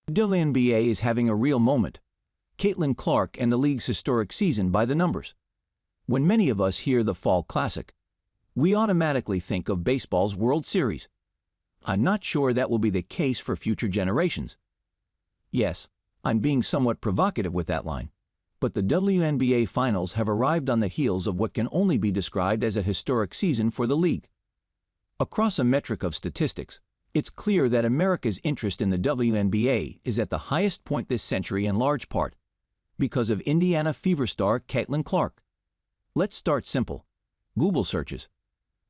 WNBA is having a real moment. Caitlin Clark and the league's historic season by the numbers. When many of us hear the Fall Classic, we automatically think of baseball's World Series. I'm not sure that will be the case for future generations. Yes, I'm being somewhat provocative with that line, but the WNBA Finals have arrived on the heels of what can only be described as a historic season for the league. Across a metric of statistics, it's clear that America's interest in the WNBA is at the highest point this century in large part because of Indiana Fever star Caitlin Clark. Let's start simple. Google searches.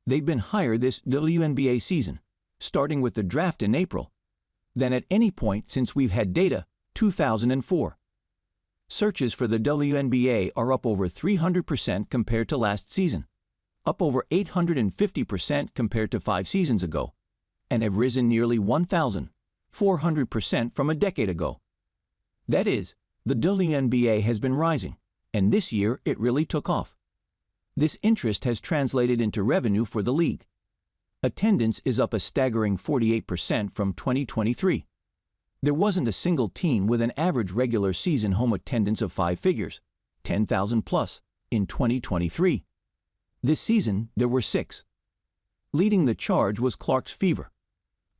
They've been higher this WNBA season, starting with the draft in April, than at any point since we've had data, 2004. Searches for the WNBA are up over 300% compared to last season, up over 850% compared to 5 seasons ago, and have risen nearly 1,400% from a decade ago. That is, the WNBA has been rising, and this year it really took off. This interest has translated into revenue for the league. Attendance is up a staggering 48% from 2023. There wasn't a single team with an average regular season home attendance of 5 figures, 10,000 plus, in 2023. This season, there were 6. Leading the charge was Clark's Fever.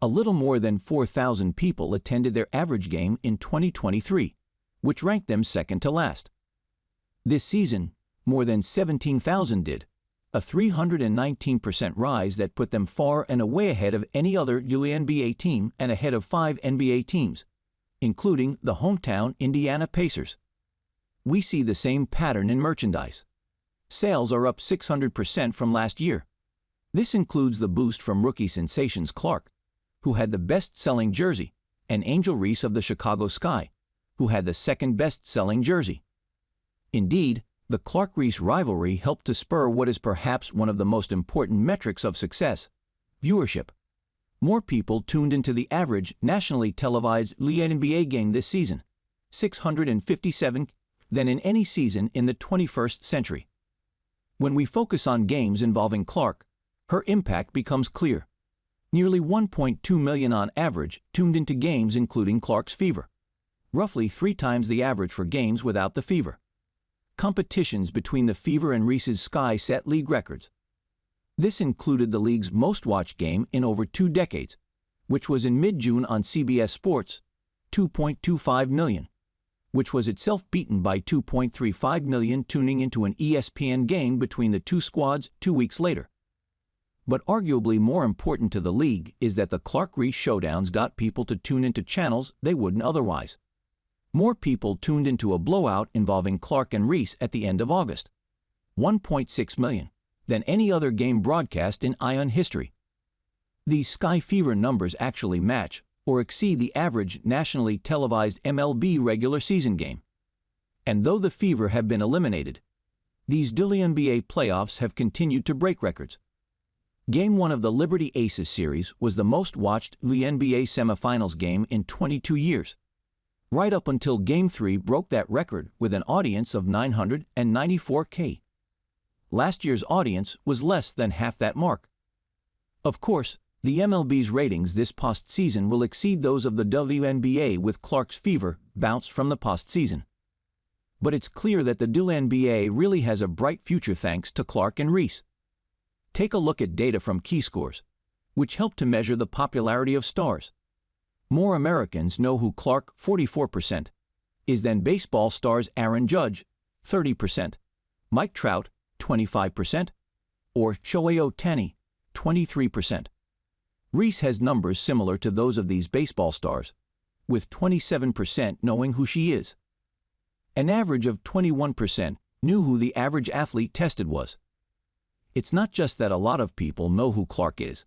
A little more than 4,000 people attended their average game in 2023, which ranked them second to last. This season, more than 17,000 did, a 319% rise that put them far and away ahead of any other WNBA team and ahead of 5 NBA teams, including the hometown Indiana Pacers. We see the same pattern in merchandise. Sales are up 600% from last year. This includes the boost from rookie sensations Clark, who had the best-selling jersey, and Angel Reese of the Chicago Sky, who had the second best-selling jersey. Indeed, the Clark-Reese rivalry helped to spur what is perhaps one of the most important metrics of success: viewership. More people tuned into the average nationally televised WNBA game this season, 657, than in any season in the 21st century. When we focus on games involving Clark, her impact becomes clear. Nearly 1.2 million on average tuned into games including Clark's Fever, roughly 3 times the average for games without the Fever. Competitions between the Fever and Reese's Sky set league records. This included the league's most-watched game in over 2 decades, which was in mid-June on CBS Sports, 2.25 million, which was itself beaten by 2.35 million tuning into an ESPN game between the two squads 2 weeks later. But arguably more important to the league is that the Clark-Reese showdowns got people to tune into channels they wouldn't otherwise. More people tuned into a blowout involving Clark and Reese at the end of August, 1.6 million, than any other game broadcast in Ion history. These Sky Fever numbers actually match or exceed the average nationally televised MLB regular season game. And though the Fever have been eliminated, these WNBA playoffs have continued to break records. Game 1 of the Liberty Aces series was the most-watched WNBA semifinals game in 22 years. Right up until Game 3 broke that record with an audience of 994K. Last year's audience was less than half that mark. Of course, the MLB's ratings this postseason will exceed those of the WNBA with Clark's Fever bounced from the postseason. But it's clear that the WNBA really has a bright future thanks to Clark and Reese. Take a look at data from Key Scores, which help to measure the popularity of stars. More Americans know who Clark, 44%, is than baseball stars Aaron Judge, 30%, Mike Trout, 25%, or Shohei Ohtani, 23%. Reese has numbers similar to those of these baseball stars, with 27% knowing who she is. An average of 21% knew who the average athlete tested was. It's not just that a lot of people know who Clark is.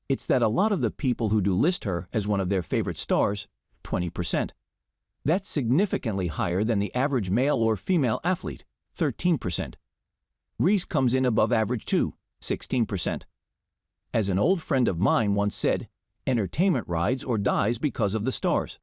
It's that a lot of the people who do list her as one of their favorite stars, 20%. That's significantly higher than the average male or female athlete, 13%. Reese comes in above average too, 16%. As an old friend of mine once said, entertainment rides or dies because of the stars.